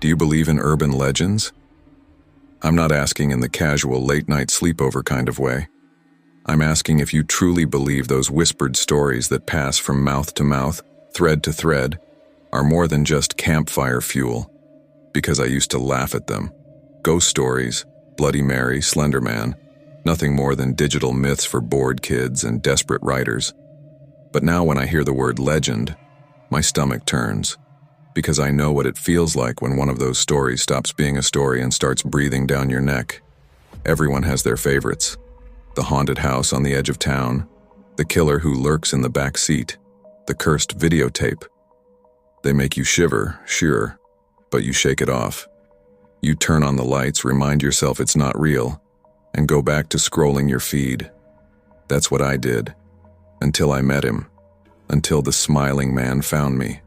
Do you believe in urban legends? I'm not asking in the casual late-night sleepover kind of way. I'm asking if you truly believe those whispered stories that pass from mouth to mouth, thread to thread, are more than just campfire fuel. Because I used to laugh at them. Ghost stories, Bloody Mary, Slender Man, nothing more than digital myths for bored kids and desperate writers. But now when I hear the word legend, my stomach turns. Because I know what it feels like when one of those stories stops being a story and starts breathing down your neck. Everyone has their favorites. The haunted house on the edge of town, the killer who lurks in the back seat, the cursed videotape. They make you shiver, sure, but you shake it off. You turn on the lights, remind yourself it's not real, and go back to scrolling your feed. That's what I did, until I met him, until the smiling man found me.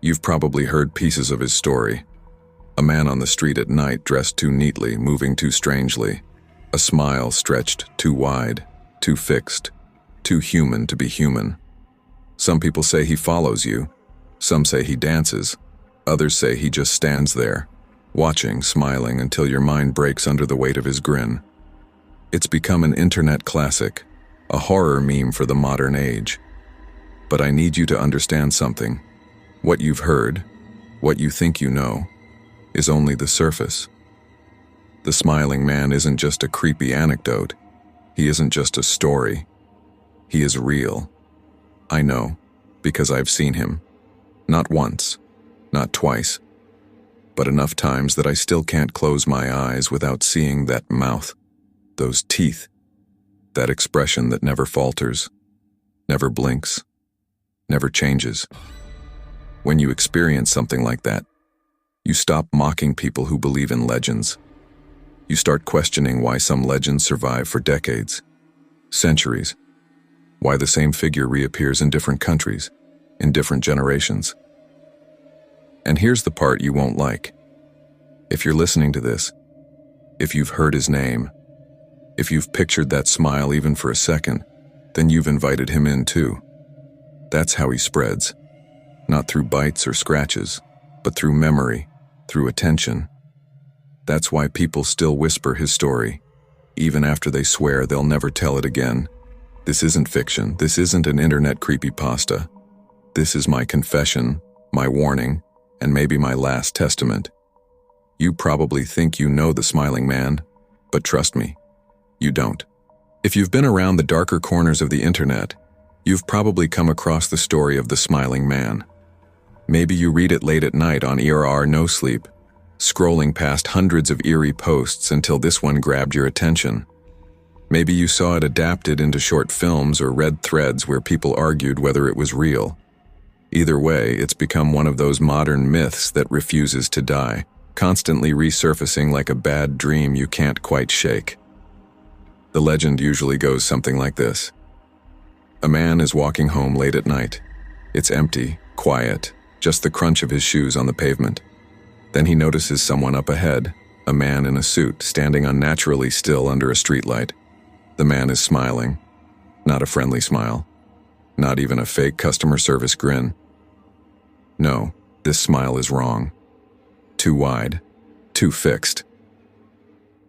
You've probably heard pieces of his story. A man on the street at night dressed too neatly, moving too strangely. A smile stretched too wide, too fixed, too human to be human. Some people say he follows you. Some say he dances. Others say he just stands there, watching, smiling until your mind breaks under the weight of his grin. It's become an internet classic, a horror meme for the modern age. But I need you to understand something. What you've heard, what you think you know, is only the surface. The smiling man isn't just a creepy anecdote. He isn't just a story. He is real. I know, because I've seen him. Not once, not twice, but enough times that I still can't close my eyes without seeing that mouth, those teeth, that expression that never falters, never blinks, never changes. When you experience something like that, you stop mocking people who believe in legends. You start questioning why some legends survive for decades, centuries, why the same figure reappears in different countries, in different generations. And here's the part you won't like. If you're listening to this, if you've heard his name, if you've pictured that smile even for a second, then you've invited him in too. That's how he spreads. Not through bites or scratches, but through memory, through attention. That's why people still whisper his story, even after they swear they'll never tell it again. This isn't fiction. This isn't an internet creepypasta. This is my confession, my warning, and maybe my last testament. You probably think you know the smiling man, but trust me, you don't. If you've been around the darker corners of the internet, you've probably come across the story of the smiling man. Maybe you read it late at night on NoSleep, scrolling past hundreds of eerie posts until this one grabbed your attention. Maybe you saw it adapted into short films or read threads where people argued whether it was real. Either way, it's become one of those modern myths that refuses to die, constantly resurfacing like a bad dream you can't quite shake. The legend usually goes something like this. A man is walking home late at night. It's empty, quiet, just the crunch of his shoes on the pavement. Then he notices someone up ahead, a man in a suit standing unnaturally still under a streetlight. The man is smiling. Not a friendly smile. Not even a fake customer service grin. No, this smile is wrong. Too wide. Too fixed.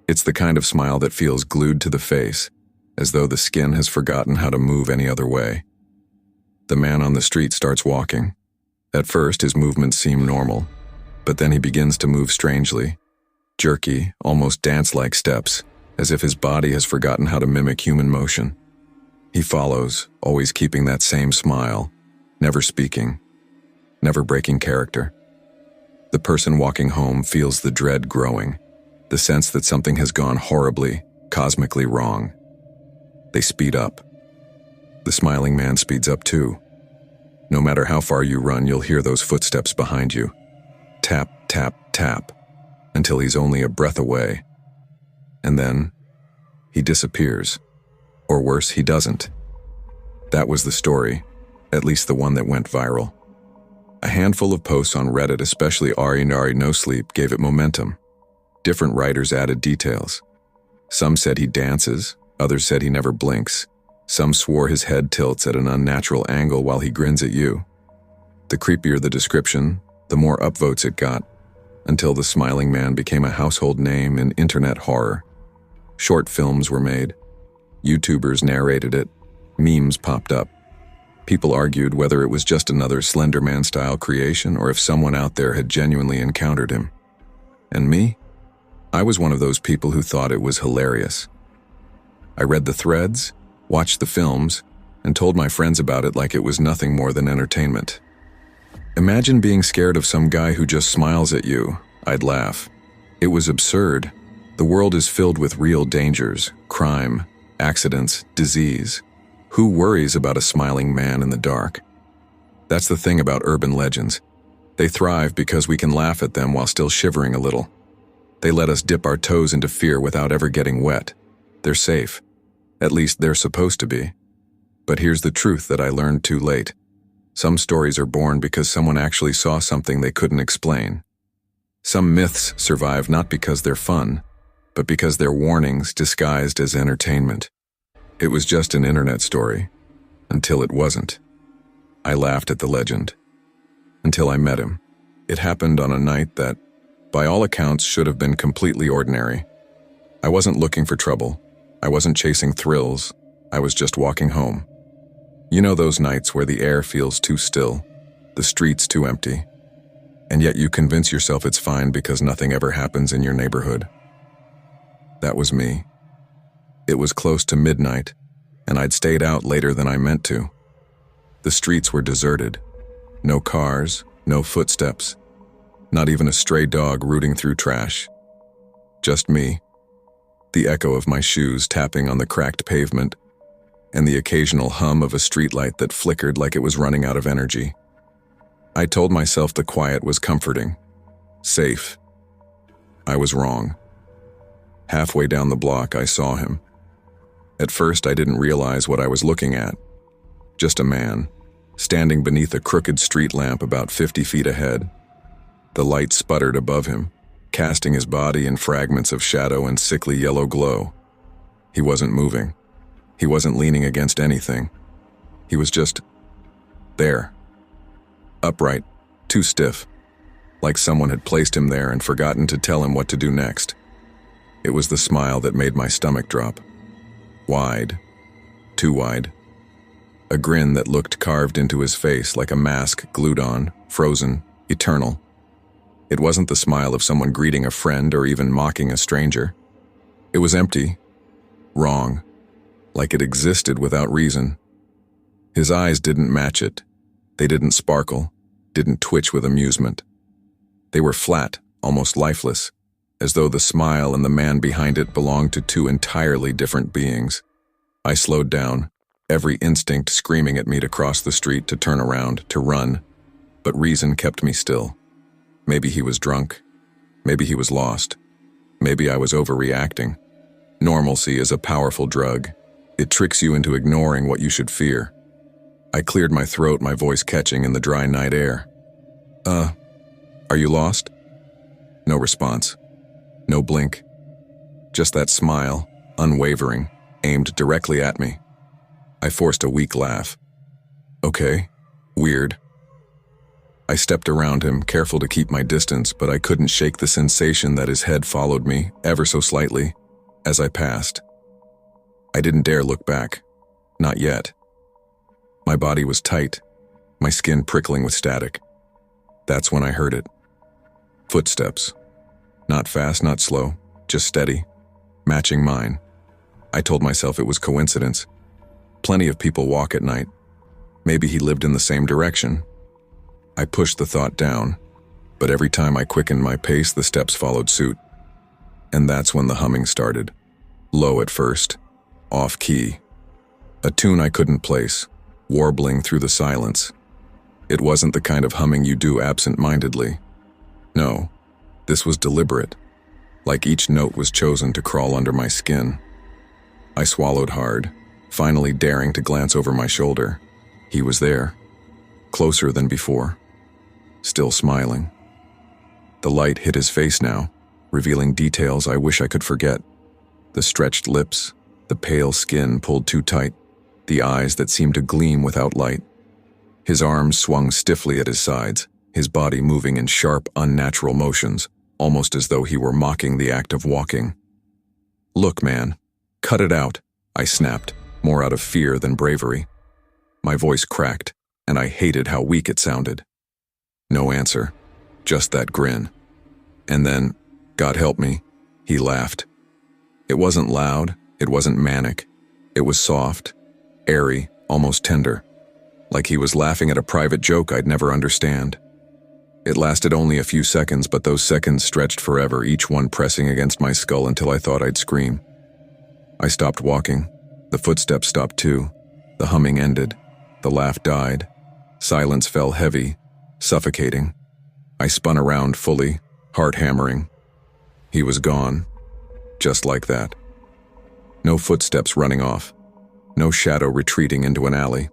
It's the kind of smile that feels glued to the face, as though the skin has forgotten how to move any other way. The man on the street starts walking. At first, his movements seem normal, but then he begins to move strangely, jerky, almost dance-like steps, as if his body has forgotten how to mimic human motion. He follows, always keeping that same smile, never speaking, never breaking character. The person walking home feels the dread growing, the sense that something has gone horribly, cosmically wrong. They speed up. The smiling man speeds up too. No matter how far you run, you'll hear those footsteps behind you. Tap, tap, tap, until he's only a breath away. And then, he disappears. Or worse, he doesn't. That was the story, at least the one that went viral. A handful of posts on Reddit, especially NoSleep, gave it momentum. Different writers added details. Some said he dances, others said he never blinks. Some swore his head tilts at an unnatural angle while he grins at you. The creepier the description, the more upvotes it got, until the smiling man became a household name in internet horror. Short films were made. YouTubers narrated it. Memes popped up. People argued whether it was just another Slender Man-style creation or if someone out there had genuinely encountered him. And me? I was one of those people who thought it was hilarious. I read the threads, watched the films, and told my friends about it like it was nothing more than entertainment. Imagine being scared of some guy who just smiles at you. I'd laugh. It was absurd. The world is filled with real dangers, crime, accidents, disease. Who worries about a smiling man in the dark? That's the thing about urban legends. They thrive because we can laugh at them while still shivering a little. They let us dip our toes into fear without ever getting wet. They're safe. At least they're supposed to be. But here's the truth that I learned too late. Some stories are born because someone actually saw something they couldn't explain. Some myths survive not because they're fun, but because they're warnings disguised as entertainment. It was just an internet story, until it wasn't. I laughed at the legend, until I met him. It happened on a night that, by all accounts, should have been completely ordinary. I wasn't looking for trouble. I wasn't chasing thrills. I was just walking home. You know those nights where the air feels too still, the streets too empty, and yet you convince yourself it's fine because nothing ever happens in your neighborhood? That was me. It was close to midnight, and I'd stayed out later than I meant to. The streets were deserted. No cars, no footsteps, not even a stray dog rooting through trash. Just me, the echo of my shoes tapping on the cracked pavement, and the occasional hum of a streetlight that flickered like it was running out of energy. I told myself the quiet was comforting, safe. I was wrong. Halfway down the block, I saw him. At first, I didn't realize what I was looking at. Just a man, standing beneath a crooked street lamp about 50 feet ahead. The light sputtered above him, casting his body in fragments of shadow and sickly yellow glow. He wasn't moving. He wasn't leaning against anything. He was just there. Upright, too stiff, like someone had placed him there and forgotten to tell him what to do next. It was the smile that made my stomach drop. Wide, too wide. A grin that looked carved into his face like a mask glued on, frozen, eternal. It wasn't the smile of someone greeting a friend or even mocking a stranger. It was empty, wrong, like it existed without reason. His eyes didn't match it. They didn't sparkle, didn't twitch with amusement. They were flat, almost lifeless, as though the smile and the man behind it belonged to two entirely different beings. I slowed down, every instinct screaming at me to cross the street, to turn around, to run, but reason kept me still. Maybe he was drunk. Maybe he was lost. Maybe I was overreacting. Normalcy is a powerful drug. It tricks you into ignoring what you should fear. I cleared my throat, my voice catching in the dry night air. Are you lost?" No response. No blink. Just that smile, unwavering, aimed directly at me. I forced a weak laugh. "Okay, weird." I stepped around him, careful to keep my distance, but I couldn't shake the sensation that his head followed me, ever so slightly, as I passed. I didn't dare look back. Not yet. My body was tight, my skin prickling with static. That's when I heard it. Footsteps. Not fast, not slow, just steady, matching mine. I told myself it was coincidence. Plenty of people walk at night. Maybe he lived in the same direction. I pushed the thought down, but every time I quickened my pace, the steps followed suit. And that's when the humming started. Low at first, off-key. A tune I couldn't place, warbling through the silence. It wasn't the kind of humming you do absent-mindedly. No, this was deliberate, like each note was chosen to crawl under my skin. I swallowed hard, finally daring to glance over my shoulder. He was there, closer than before, still smiling. The light hit his face now, revealing details I wish I could forget. The stretched lips, the pale skin pulled too tight, the eyes that seemed to gleam without light. His arms swung stiffly at his sides, his body moving in sharp, unnatural motions, almost as though he were mocking the act of walking. "Look, man, cut it out," I snapped, more out of fear than bravery. My voice cracked, and I hated how weak it sounded. No answer, just that grin. And then, God help me, he laughed. It wasn't loud, it wasn't manic. It was soft, airy, almost tender, like he was laughing at a private joke I'd never understand. It lasted only a few seconds, but those seconds stretched forever, each one pressing against my skull until I thought I'd scream. I stopped walking. The footsteps stopped too. The humming ended. The laugh died. Silence fell heavy, suffocating. I spun around fully, heart hammering. He was gone, just like that. No footsteps running off. No shadow retreating into an alley.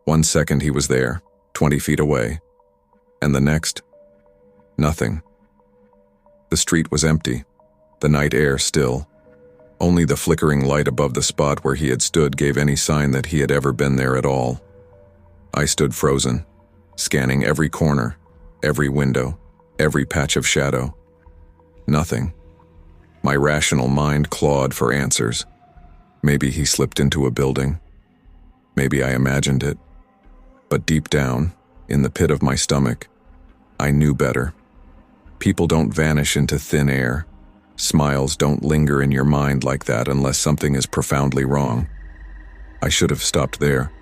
1 second he was there, 20 feet away. And the next, nothing. The street was empty, the night air still. Only the flickering light above the spot where he had stood gave any sign that he had ever been there at all. I stood frozen, scanning every corner, every window, every patch of shadow. Nothing. My rational mind clawed for answers. Maybe he slipped into a building. Maybe I imagined it. But deep down, in the pit of my stomach, I knew better. People don't vanish into thin air. Smiles don't linger in your mind like that unless something is profoundly wrong. I should have stopped there.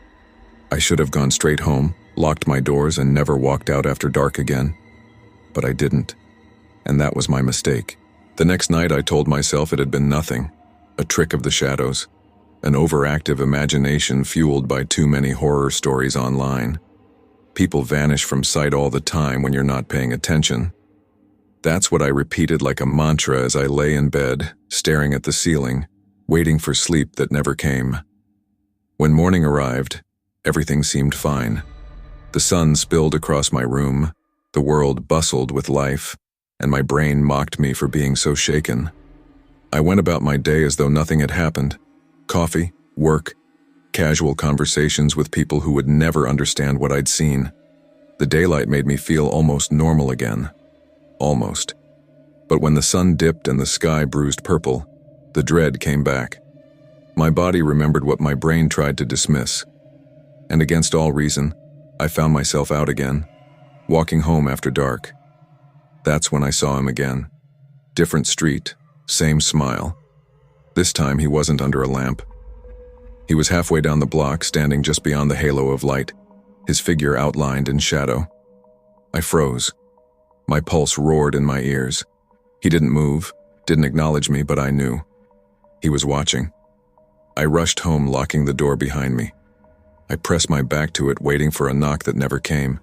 I should have gone straight home, locked my doors, and never walked out after dark again. But I didn't. And that was my mistake. The next night I told myself it had been nothing, a trick of the shadows, an overactive imagination fueled by too many horror stories online. People vanish from sight all the time when you're not paying attention. That's what I repeated like a mantra as I lay in bed, staring at the ceiling, waiting for sleep that never came. When morning arrived, everything seemed fine. The sun spilled across my room, the world bustled with life, and my brain mocked me for being so shaken. I went about my day as though nothing had happened. Coffee, work, casual conversations with people who would never understand what I'd seen. The daylight made me feel almost normal again. Almost. But when the sun dipped and the sky bruised purple, the dread came back. My body remembered what my brain tried to dismiss. And against all reason, I found myself out again, walking home after dark. That's when I saw him again. Different street, same smile. This time he wasn't under a lamp. He was halfway down the block, standing just beyond the halo of light, his figure outlined in shadow. I froze. My pulse roared in my ears. He didn't move, didn't acknowledge me, but I knew. He was watching. I rushed home, locking the door behind me. I pressed my back to it, waiting for a knock that never came.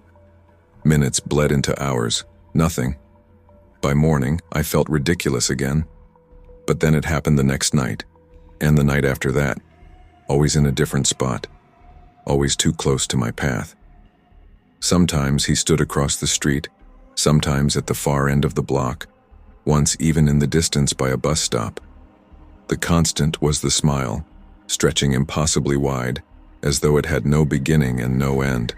Minutes bled into hours. Nothing. By morning, I felt ridiculous again. But then it happened the next night, and the night after that. Always in a different spot. Always too close to my path. Sometimes he stood across the street, sometimes at the far end of the block, once even in the distance by a bus stop. The constant was the smile, stretching impossibly wide, as though it had no beginning and no end.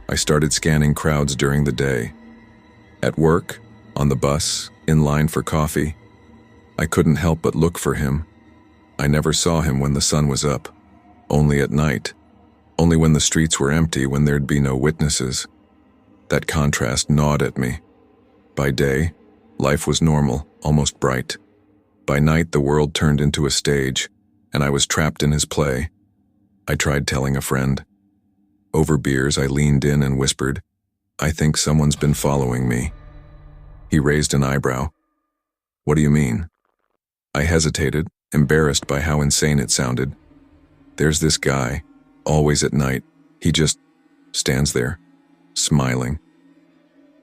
I started scanning crowds during the day. At work, on the bus, in line for coffee. I couldn't help but look for him. I never saw him when the sun was up, only at night, only when the streets were empty, when there'd be no witnesses. That contrast gnawed at me. By day, life was normal, almost bright. By night, the world turned into a stage, and I was trapped in his play. I tried telling a friend. Over beers, I leaned in and whispered, "I think someone's been following me." He raised an eyebrow. "What do you mean?" I hesitated, embarrassed by how insane it sounded. "There's this guy, always at night. He just stands there, smiling."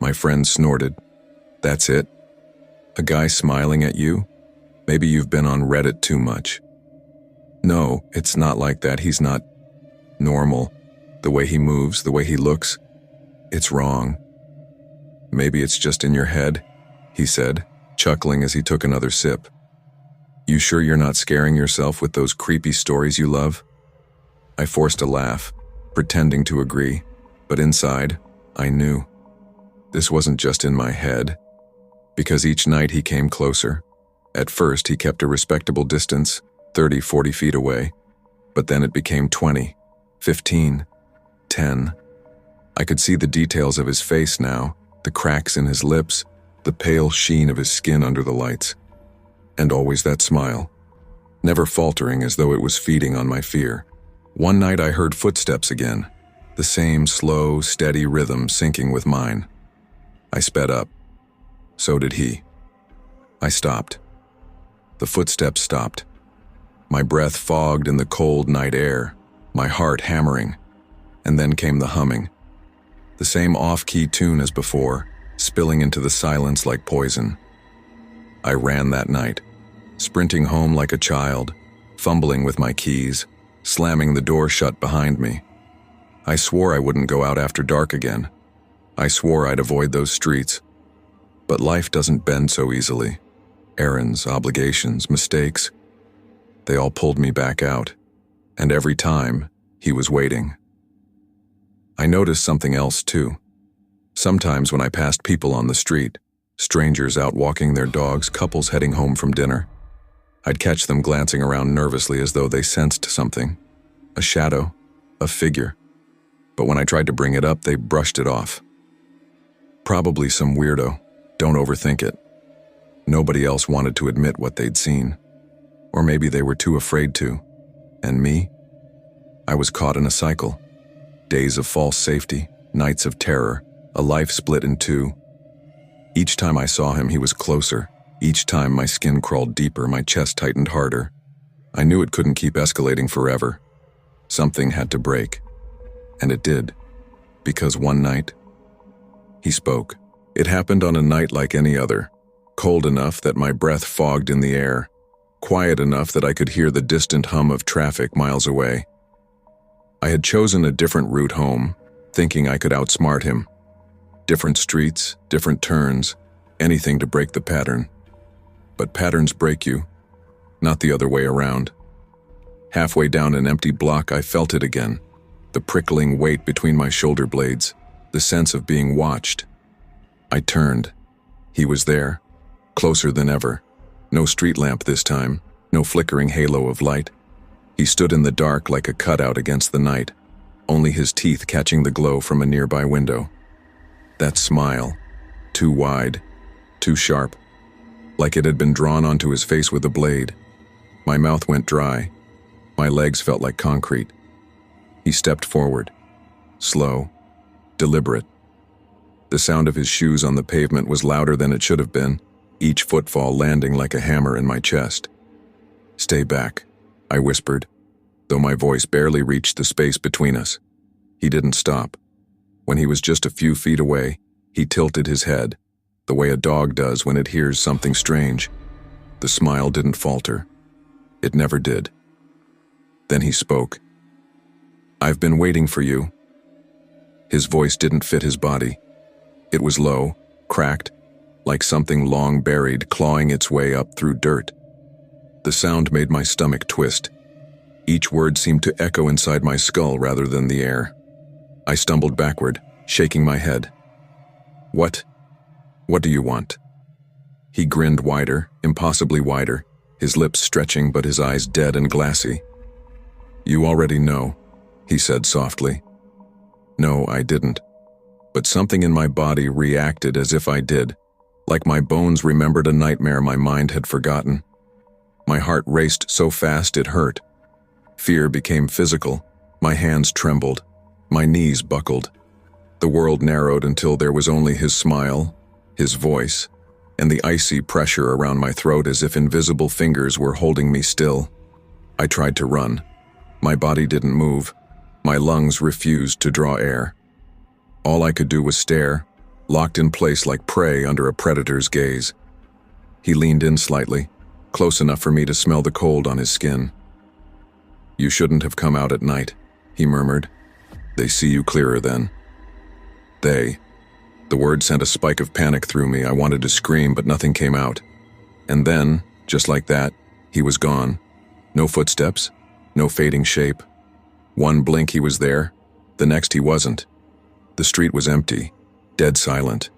My friend snorted. "That's it? A guy smiling at you? Maybe you've been on Reddit too much." "No, it's not like that. He's not normal. The way he moves, the way he looks, it's wrong." "Maybe it's just in your head," he said, chuckling as he took another sip. "You sure you're not scaring yourself with those creepy stories you love?" I forced a laugh, pretending to agree, but inside, I knew. This wasn't just in my head, because each night he came closer. At first, he kept a respectable distance, 30, 40 feet away, but then it became 20, 15, 10. I could see the details of his face now, the cracks in his lips, the pale sheen of his skin under the lights. And always that smile, never faltering as though it was feeding on my fear. One night I heard footsteps again, the same slow, steady rhythm syncing with mine. I sped up. So did he. I stopped. The footsteps stopped. My breath fogged in the cold night air, my heart hammering, and then came the humming. The same off-key tune as before, spilling into the silence like poison. I ran that night, sprinting home like a child, fumbling with my keys, slamming the door shut behind me. I swore I wouldn't go out after dark again. I swore I'd avoid those streets. But life doesn't bend so easily. Errands, obligations, mistakes. They all pulled me back out. And every time, he was waiting. I noticed something else too. Sometimes when I passed people on the street, strangers out walking their dogs, couples heading home from dinner, I'd catch them glancing around nervously as though they sensed something. A shadow, a figure. But when I tried to bring it up, they brushed it off. Probably some weirdo. Don't overthink it. Nobody else wanted to admit what they'd seen. Or maybe they were too afraid to. And me? I was caught in a cycle. Days of false safety, nights of terror, a life split in two. Each time I saw him, he was closer. Each time my skin crawled deeper, my chest tightened harder. I knew it couldn't keep escalating forever. Something had to break. And it did. Because one night, he spoke. It happened on a night like any other. Cold enough that my breath fogged in the air. Quiet enough that I could hear the distant hum of traffic miles away. I had chosen a different route home, thinking I could outsmart him. Different streets, different turns, anything to break the pattern. But patterns break you, not the other way around. Halfway down an empty block, I felt it again. The prickling weight between my shoulder blades, the sense of being watched. I turned. He was there, closer than ever. No street lamp this time, no flickering halo of light. He stood in the dark like a cutout against the night, only his teeth catching the glow from a nearby window. That smile, too wide, too sharp, like it had been drawn onto his face with a blade. My mouth went dry. My legs felt like concrete. He stepped forward, slow, deliberate. The sound of his shoes on the pavement was louder than it should have been, each footfall landing like a hammer in my chest. "Stay back," I whispered, though my voice barely reached the space between us. He didn't stop. When he was just a few feet away, he tilted his head, the way a dog does when it hears something strange. The smile didn't falter. It never did. Then he spoke. "I've been waiting for you." His voice didn't fit his body. It was low, cracked, like something long buried clawing its way up through dirt. The sound made my stomach twist. Each word seemed to echo inside my skull rather than the air. I stumbled backward, shaking my head. What do you want?" He grinned wider, impossibly wider, his lips stretching but his eyes dead and glassy. "You already know," he said softly. No, I didn't. But something in my body reacted as if I did, like my bones remembered a nightmare my mind had forgotten. My heart raced so fast it hurt. Fear became physical. My hands trembled. My knees buckled. The world narrowed until there was only his smile, his voice, and the icy pressure around my throat as if invisible fingers were holding me still. I tried to run. My body didn't move. My lungs refused to draw air. All I could do was stare, locked in place like prey under a predator's gaze. He leaned in slightly, close enough for me to smell the cold on his skin. "You shouldn't have come out at night," he murmured. "They see you clearer then." They. The word sent a spike of panic through me. I wanted to scream, but nothing came out. And then, just like that, he was gone. No footsteps, no fading shape. One blink he was there, the next he wasn't. The street was empty, dead silent.